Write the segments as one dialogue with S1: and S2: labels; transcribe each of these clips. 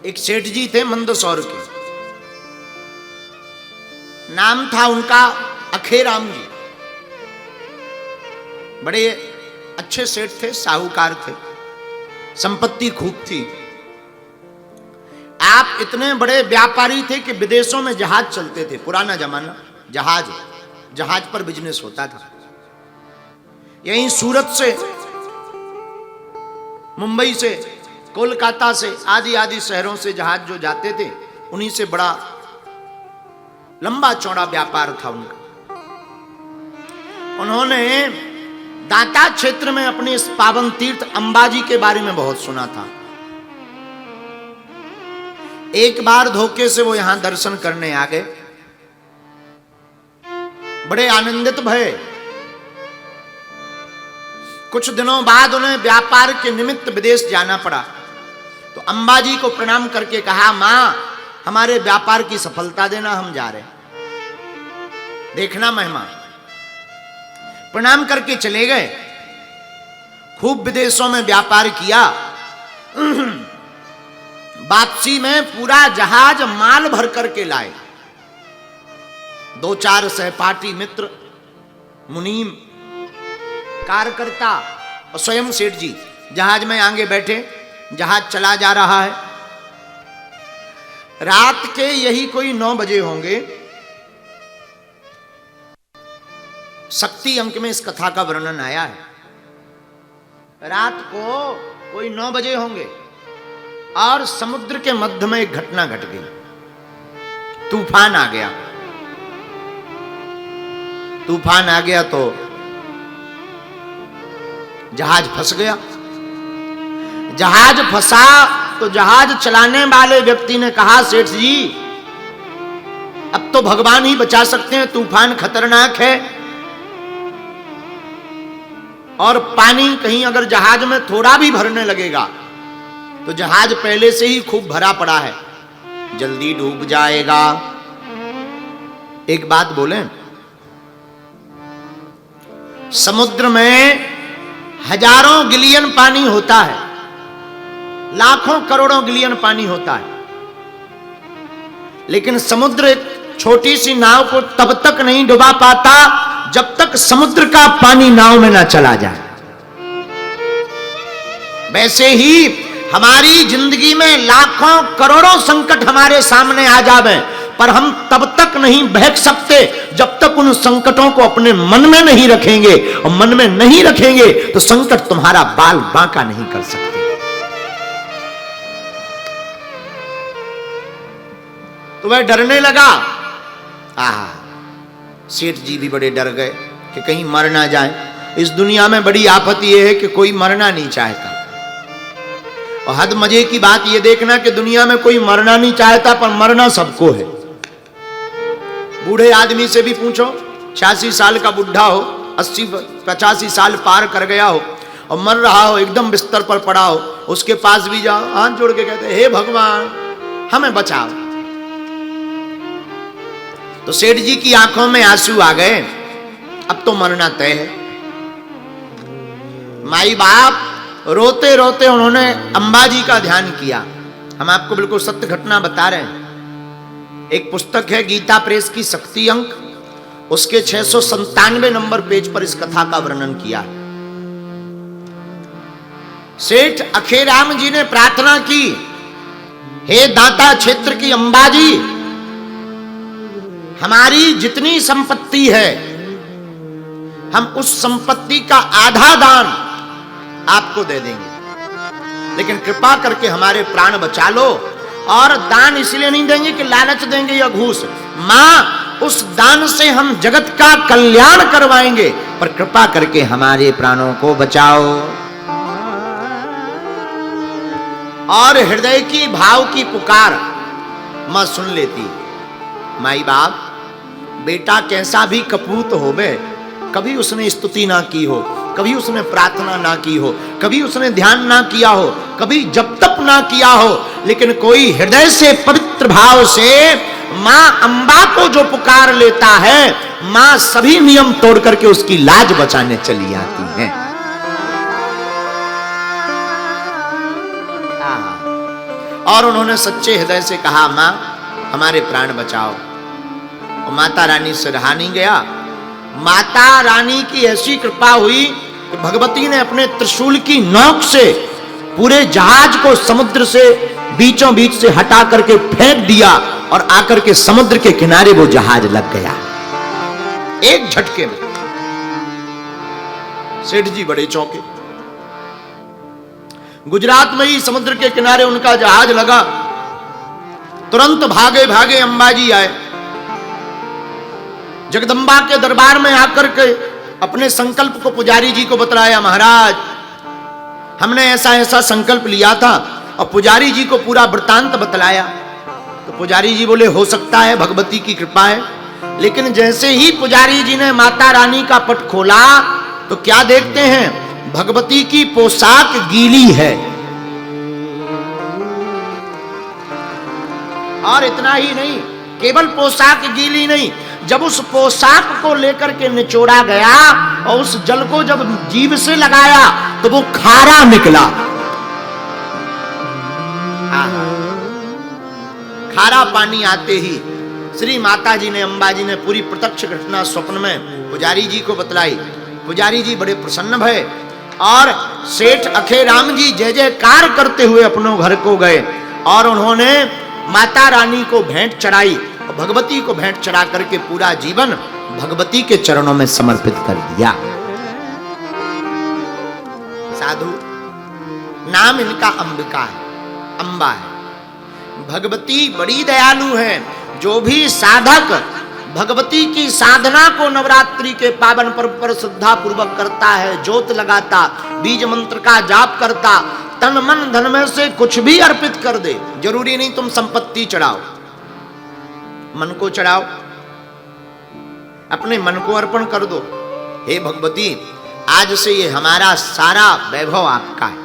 S1: एक सेठ जी थे मंदसौर के, नाम था उनका अखेराम जी। बड़े अच्छे सेठ थे, साहूकार थे, संपत्ति खूब थी। आप इतने बड़े व्यापारी थे कि विदेशों में जहाज चलते थे। पुराना जमाना, जहाज पर बिजनेस होता था। यहीं सूरत से, मुंबई से, कोलकाता से, आदि आदि शहरों से जहाज जो जाते थे, उन्हीं से बड़ा लंबा चौड़ा व्यापार था उनका। उन्होंने दाता क्षेत्र में अपने इस पावन तीर्थ अंबाजी के बारे में बहुत सुना था। एक बार धोखे से वो यहां दर्शन करने आ गए, बड़े आनंदित भये। कुछ दिनों बाद उन्हें व्यापार के निमित्त विदेश जाना पड़ा, तो अंबाजी को प्रणाम करके कहा, मां हमारे व्यापार की सफलता देना, हम जा रहे, देखना महिमा। प्रणाम करके चले गए। खूब विदेशों में व्यापार किया। वापसी में पूरा जहाज माल भर करके लाए। 2-4 सहपाठी मित्र, मुनीम, कार्यकर्ता और स्वयं सेठ जी जहाज में आगे बैठे। जहाज चला जा रहा है। रात के यही कोई 9 बजे होंगे। शक्ति अंक में इस कथा का वर्णन आया है। रात को कोई 9 बजे होंगे और समुद्र के मध्य में एक घटना घट गई। तूफान आ गया। तूफान आ गया तो जहाज फंस गया। जहाज फंसा तो जहाज चलाने वाले व्यक्ति ने कहा, सेठ जी अब तो भगवान ही बचा सकते हैं, तूफान खतरनाक है और पानी कहीं अगर जहाज में थोड़ा भी भरने लगेगा तो जहाज पहले से ही खूब भरा पड़ा है, जल्दी डूब जाएगा। एक बात बोलें, समुद्र में हजारों गिलियन पानी होता है, लाखों करोड़ों गिलियन पानी होता है, लेकिन समुद्र एक छोटी सी नाव को तब तक नहीं डुबा पाता जब तक समुद्र का पानी नाव में ना चला जाए। वैसे ही हमारी जिंदगी में लाखों करोड़ों संकट हमारे सामने आ जावे, पर हम तब तक नहीं बहक सकते जब तक उन संकटों को अपने मन में नहीं रखेंगे, और मन में नहीं रखेंगे तो संकट तुम्हारा बाल बांका नहीं कर सकते। तो वह डरने लगा। सेठ जी भी बड़े डर गए कि कहीं मर ना जाए। इस दुनिया में बड़ी आफत यह है कि कोई मरना नहीं चाहता। और हद मजे की बात यह देखना कि दुनिया में कोई मरना नहीं चाहता, पर मरना सबको है। बूढ़े आदमी से भी पूछो, 86 साल का बुढ़ा हो, 80-85 साल पार कर गया हो और मर रहा हो, एकदम बिस्तर पर पड़ा हो, उसके पास भी जाओ, हाथ जोड़ के कहते, हे भगवान हमें बचाओ। तो सेठ जी की आंखों में आंसू आ गए। अब तो मरना तय है। माई बाप रोते रोते उन्होंने अंबाजी का ध्यान किया। हम आपको बिल्कुल सत्य घटना बता रहे हैं। एक पुस्तक है गीता प्रेस की, शक्ति अंक, उसके 697 नंबर पेज पर इस कथा का वर्णन किया है। सेठ अखेराम जी ने प्रार्थना की, हे दाता क्षेत्र की अंबाजी, हमारी जितनी संपत्ति है हम उस संपत्ति का आधा दान आपको दे देंगे, लेकिन कृपा करके हमारे प्राण बचा लो। और दान इसलिए नहीं देंगे कि लालच देंगे या घूस, मां उस दान से हम जगत का कल्याण करवाएंगे, पर कृपा करके हमारे प्राणों को बचाओ। और हृदय की भाव की पुकार मां सुन लेती। माई बाप, बेटा कैसा भी कपूत होवे, कभी उसने स्तुति ना की हो, कभी उसने प्रार्थना ना की हो, कभी उसने ध्यान ना किया हो, कभी जप तप ना किया हो, लेकिन कोई हृदय से पवित्र भाव से मां अंबा को जो पुकार लेता है, मां सभी नियम तोड़ करके उसकी लाज बचाने चली आती है। और उन्होंने सच्चे हृदय से कहा, मां हमारे प्राण बचाओ। और माता रानी से रहा नहीं गया। माता रानी की ऐसी कृपा हुई कि भगवती ने अपने त्रिशूल की नोक से पूरे जहाज को समुद्र से बीचों बीच से हटा करके फेंक दिया और आकर के समुद्र के किनारे वो जहाज लग गया एक झटके में। सेठ जी बड़े चौंके। गुजरात में ही समुद्र के किनारे उनका जहाज लगा। तुरंत भागे भागे अंबाजी आए। जगदम्बा के दरबार में आकर के अपने संकल्प को पुजारी जी को बतलाया, महाराज हमने ऐसा ऐसा संकल्प लिया था। और पुजारी जी को पूरा वृत्तांत बतलाया। तो पुजारी जी बोले, हो सकता है भगवती की कृपा है। लेकिन जैसे ही पुजारी जी ने माता रानी का पट खोला तो क्या देखते हैं, भगवती की पोशाक गीली है। और इतना ही नहीं, केवल पोशाक गीली नहीं, जब उस पोशाक को लेकर के निचोड़ा गया और उस जल को जब जीभ से लगाया तो वो खारा निकला। खारा पानी आते ही श्री माता जी ने, अंबाजी ने पूरी प्रत्यक्ष घटना स्वप्न में पुजारी जी को बतलाई। पुजारी जी बड़े प्रसन्न भये और सेठ अखेराम जी जय जयकार करते हुए अपनों घर को गए और उन्होंने माता रानी को भेंट चढ़ाई। और भगवती को भेंट चढ़ा करके पूरा जीवन भगवती के चरणों में समर्पित कर दिया। साधु नाम इनका अंबिका है, अंबा है। भगवती बड़ी दयालु है। जो भी साधक भगवती की साधना को नवरात्रि के पावन पर्व पर श्रद्धा पूर्वक करता है, ज्योत लगाता, बीज मंत्र का जाप करता, तन मन धन में से कुछ भी अर्पित कर दे। जरूरी नहीं तुम संपत्ति चढ़ाओ, मन को चढ़ाओ, अपने मन को अर्पण कर दो। हे भगवती, आज से ये हमारा सारा वैभव आपका है,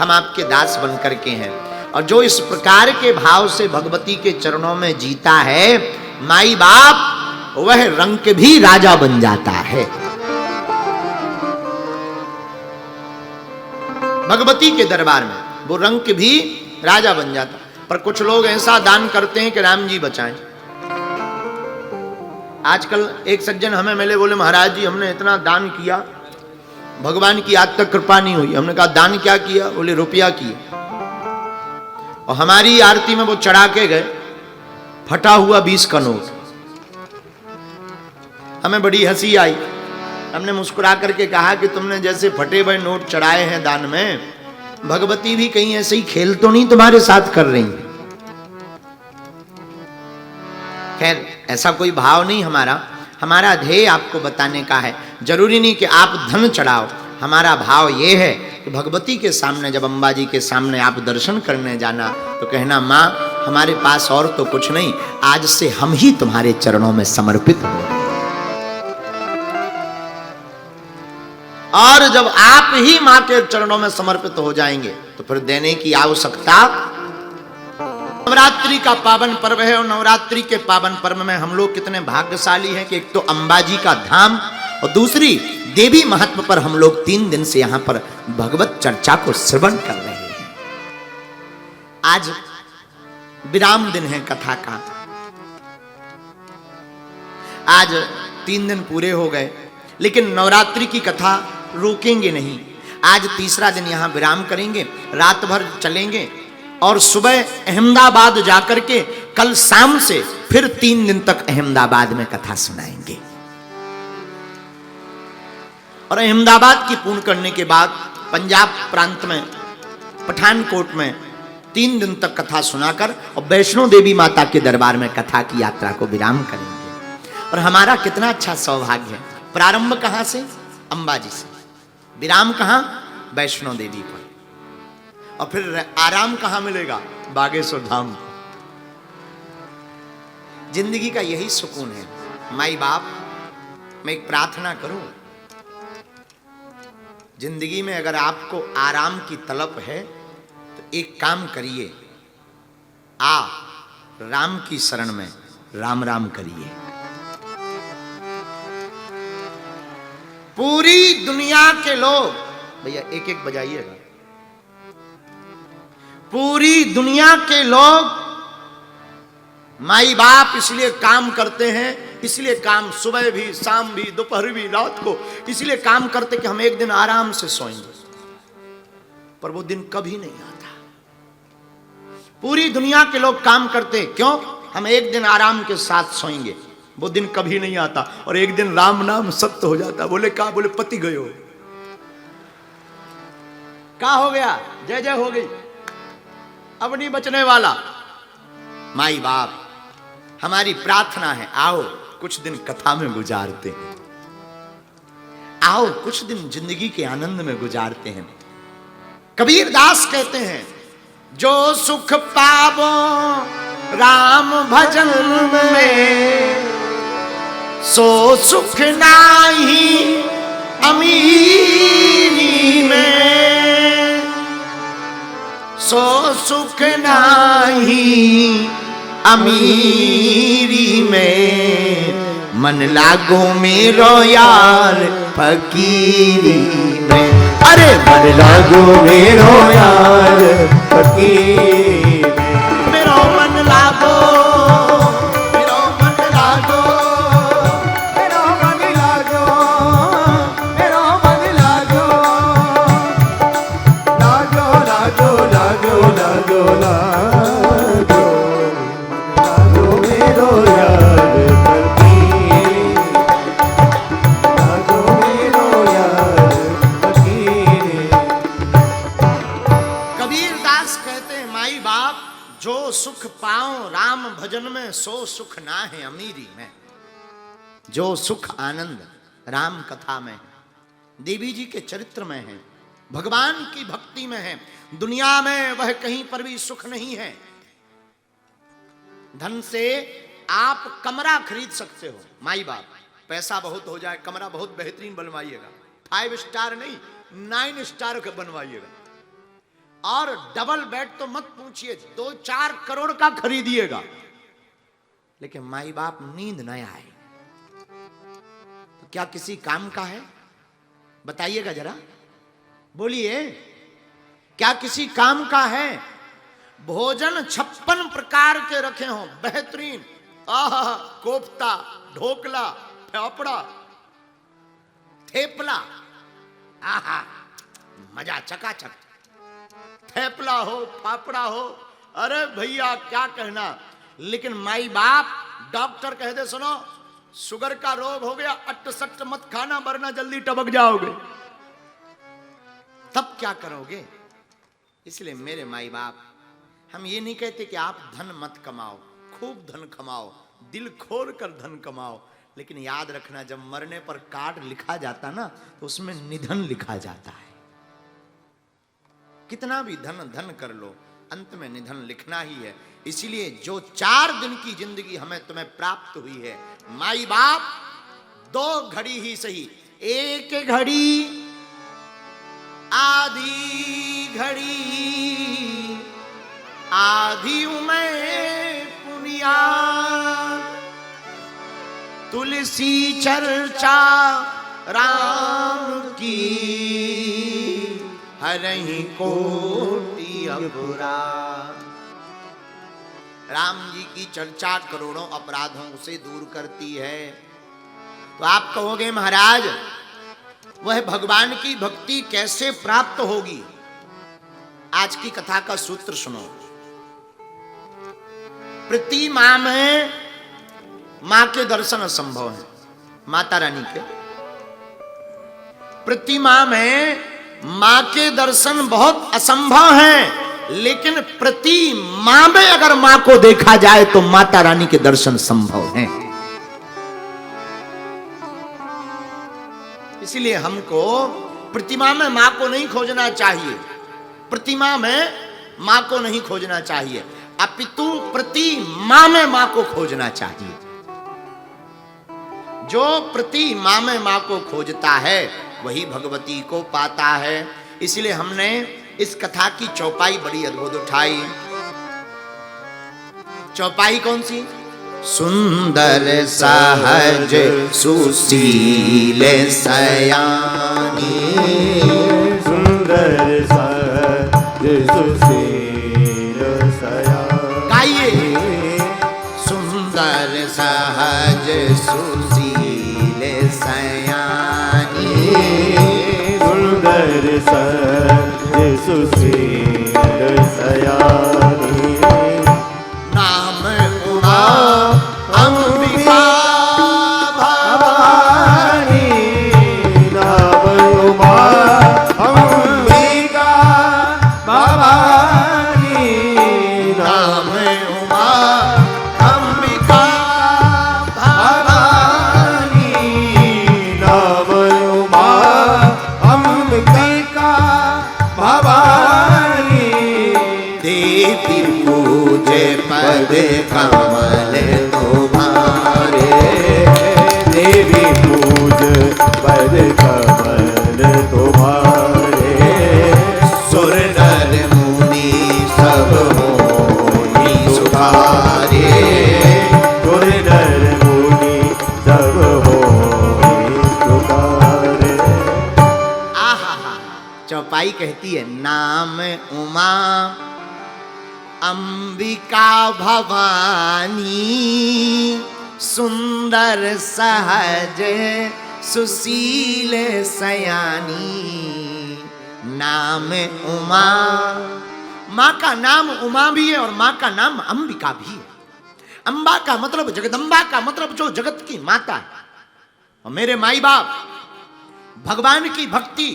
S1: हम आपके दास बन करके हैं। और जो इस प्रकार के भाव से भगवती के चरणों में जीता है, माई बाप, वह रंक भी राजा बन जाता है। भगवती के दरबार में वो रंक भी राजा बन जाता। पर कुछ लोग ऐसा दान करते हैं कि राम जी बचाएं। आजकल एक सज्जन हमें मिले, बोले महाराज जी हमने इतना दान किया, भगवान की आज तक कृपा नहीं हुई। हमने कहा दान क्या किया? बोले रुपया किया। और हमारी आरती में वो चढ़ा के गए फटा हुआ 20 का नोट। हमें बड़ी हंसी आई। हमने मुस्कुरा करके कहा कि तुमने जैसे फटे हुए नोट चढ़ाए हैं दान में, भगवती भी कहीं ऐसे ही खेल तो नहीं तुम्हारे साथ कर रही? खैर ऐसा कोई भाव नहीं हमारा। हमारा ध्येय आपको बताने का है। जरूरी नहीं कि आप धन चढ़ाओ। हमारा भाव ये है कि भगवती के सामने, जब अंबाजी के सामने आप दर्शन करने जाना तो कहना, माँ हमारे पास और तो कुछ नहीं, आज से हम ही तुम्हारे चरणों में समर्पित हो गए। और जब आप ही माँ के चरणों में समर्पित हो जाएंगे तो फिर देने की आवश्यकता। नवरात्रि का पावन पर्व है और नवरात्रि के पावन पर्व में हम लोग कितने भाग्यशाली हैं कि एक तो अंबाजी का धाम और दूसरी देवी महत्व पर हम लोग 3 दिन से यहां पर भगवत चर्चा को श्रवण कर रहे हैं। आज विराम दिन है कथा का। आज 3 दिन पूरे हो गए, लेकिन नवरात्रि की कथा रोकेंगे नहीं। आज तीसरा दिन यहां विराम करेंगे, रात भर चलेंगे और सुबह अहमदाबाद जाकर के कल शाम से फिर 3 दिन तक अहमदाबाद में कथा सुनाएंगे। और अहमदाबाद की पूर्ण करने के बाद पंजाब प्रांत में पठानकोट में 3 दिन तक कथा सुनाकर और वैष्णो देवी माता के दरबार में कथा की यात्रा को विराम करेंगे। और हमारा कितना अच्छा सौभाग्य है। प्रारंभ कहां से? अंबाजी से। विराम कहां? वैष्णो देवी पर। और फिर आराम कहां मिलेगा? बागेश्वर धाम। जिंदगी का यही सुकून है। माई बाप, मैं एक प्रार्थना करूं, जिंदगी में अगर आपको आराम की तलब है तो एक काम करिए, राम की शरण में राम राम करिए। पूरी दुनिया के लोग, भैया एक एक बजाइएगा, पूरी दुनिया के लोग माई बाप इसलिए काम करते हैं, इसलिए काम सुबह भी, शाम भी, दोपहर भी, रात को इसलिए काम करते कि हम एक दिन आराम से सोएंगे, पर वो दिन कभी नहीं आता। पूरी दुनिया के लोग काम करते क्यों? हम एक दिन आराम के साथ सोएंगे, वो दिन कभी नहीं आता। और एक दिन राम नाम सत्य हो जाता। बोले क्या? बोले पति गयो। क्या हो गया? जय जय हो गई, अब नहीं बचने वाला। माई बाप, हमारी प्रार्थना है, आओ कुछ दिन कथा में गुजारते हैं, आओ कुछ दिन जिंदगी के आनंद में गुजारते हैं। कबीर दास कहते हैं, जो सुख पावो राम भजन में, सो सुख नाही अमीरी में, सो सुख नाही अमीरी में, मन लागो मेरो यार फकीरी में। अरे मन लागो मेरो यार फकीरी में, मेरो मन लागो, मेरो मन लागो, मेरो मन लागो, मेरो मन लागो, लागो लागो लागो लागो लागो, लागो मेरो यार फकीरी, लागो मेरो यार फकीरी। कबीर दास कहते हैं, माई बाप जो सुख पाओ राम भजन में, सो सुख ना है अमीरी में। जो सुख आनंद राम कथा में है, देवी जी के चरित्र में है, भगवान की भक्ति में है, दुनिया में वह कहीं पर भी सुख नहीं है। धन से आप कमरा खरीद सकते हो, माई बाप पैसा बहुत हो जाए कमरा बहुत बेहतरीन बनवाइएगा, 5 स्टार नहीं 9 स्टार का बनवाइएगा। और डबल बेड तो मत पूछिए, 2-4 करोड़ का खरीदिएगा, लेकिन माई बाप नींद न आए तो क्या किसी काम का है? बताइएगा जरा, बोलिए, क्या किसी काम का है? भोजन 56 प्रकार के रखे हों बेहतरीन, आहा, कोफ्ता, ढोकला, फाफड़ा, थेपला, आहा, मजा चकाचक। थेपला हो, फाफड़ा हो, अरे भैया क्या कहना। लेकिन माई बाप डॉक्टर कह दे, सुनो शुगर का रोग हो गया, अट्ट सट्ट मत खाना वरना जल्दी टपक जाओगे, तब क्या करोगे? इसलिए मेरे माई बाप, हम ये नहीं कहते कि आप धन मत कमाओ, खूब धन कमाओ, दिल खोल कर धन कमाओ, लेकिन याद रखना जब मरने पर कार्ड लिखा जाता ना तो उसमें निधन लिखा जाता है। कितना भी धन धन कर लो, अंत में निधन लिखना ही है। इसीलिए जो 4 दिन की जिंदगी हमें तुम्हें प्राप्त हुई है, माई बाप 2 घड़ी ही सही, 1 घड़ी आधी घड़ी, आधी उमें पुनिया, तुलसी चर्चा राम की, हरहि कोटि अपराध। राम जी की चर्चा करोड़ों अपराधों से दूर करती है। तो आप कहोगे महाराज वह भगवान की भक्ति कैसे प्राप्त होगी? आज की कथा का सूत्र सुनो। प्रति माह में मां के दर्शन असंभव है, माता रानी के प्रति माह में मां के दर्शन बहुत असंभव हैं, लेकिन प्रति माह में अगर मां को देखा जाए तो माता रानी के दर्शन संभव हैं। इसलिए हमको प्रतिमा में मां को नहीं खोजना चाहिए, प्रतिमा में मां को नहीं खोजना चाहिए, अपितु प्रतिमा में मां को खोजना चाहिए। जो प्रतिमा में मां को खोजता है वही भगवती को पाता है। इसलिए हमने इस कथा की चौपाई बड़ी अद्भुत उठाई। चौपाई कौन सी? सुंदर सहज सुशील सयानी,
S2: सुंदर सहज सुशील
S1: सुशील सयानी।
S2: सुंदर सहज सुशील सयानी।
S1: नाम उमा अंबिका
S2: भवानी। नाम उमा अंबिका भवानी।
S1: नाम उमा अंबिका भवानी।
S2: नाम उमा अंबिका भवानी।
S1: देवी पूजे पद कमल तुम्हारे।
S2: देवी पूज पद कमल तुम्हारे।
S1: सुर नर मुनि सब मोहि सुधारे।
S2: सुर नर मुनि सब होई सुधारे।
S1: आहा, चौपाई कहती है नाम उमा अंबिका भवानी। सुंदर सहज सुशील सयानी। नाम उमा, माँ का नाम उमा भी है और माँ का नाम अंबिका भी है। अंबा का मतलब जगदम्बा का मतलब जो जगत की माता है। और मेरे माई बाप, भगवान की भक्ति,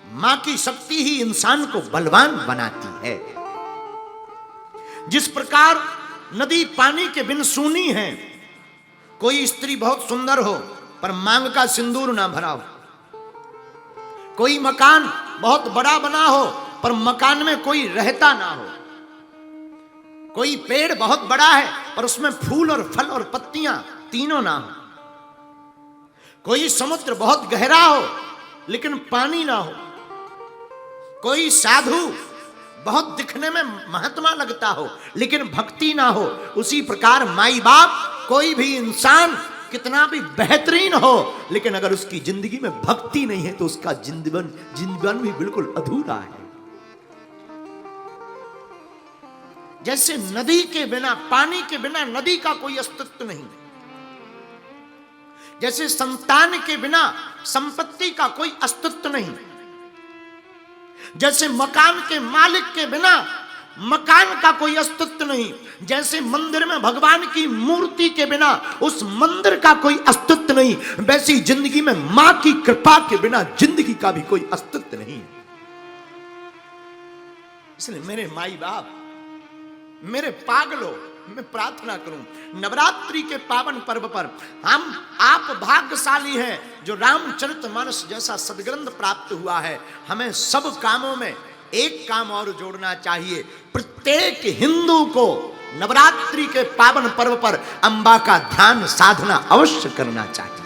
S1: मां की शक्ति ही इंसान को बलवान बनाती है। जिस प्रकार नदी पानी के बिन सूनी है, कोई स्त्री बहुत सुंदर हो पर मांग का सिंदूर ना भरा हो, कोई मकान बहुत बड़ा बना हो पर मकान में कोई रहता ना हो, कोई पेड़ बहुत बड़ा है पर उसमें फूल और फल और पत्तियां तीनों ना हो, कोई समुद्र बहुत गहरा हो लेकिन पानी ना हो, कोई साधु बहुत दिखने में महात्मा लगता हो लेकिन भक्ति ना हो, उसी प्रकार माई बाप, कोई भी इंसान कितना भी बेहतरीन हो लेकिन अगर उसकी जिंदगी में भक्ति नहीं है तो उसका जीवन भी बिल्कुल अधूरा है। जैसे नदी के बिना, पानी के बिना नदी का कोई अस्तित्व नहीं, जैसे संतान के बिना संपत्ति का कोई अस्तित्व नहीं, जैसे मकान के मालिक के बिना मकान का कोई अस्तित्व नहीं, जैसे मंदिर में भगवान की मूर्ति के बिना उस मंदिर का कोई अस्तित्व नहीं, वैसी जिंदगी में मां की कृपा के बिना जिंदगी का भी कोई अस्तित्व नहीं। इसलिए मेरे माई बाप, मेरे पागलों, मैं प्रार्थना करूं नवरात्रि के पावन पर्व पर आप भाग्यशाली हैं जो रामचरितमानस जैसा सदग्रंथ प्राप्त हुआ है। हमें सब कामों में एक काम और जोड़ना चाहिए, प्रत्येक हिंदू को नवरात्रि के पावन पर्व पर अंबा का ध्यान साधना अवश्य करना चाहिए।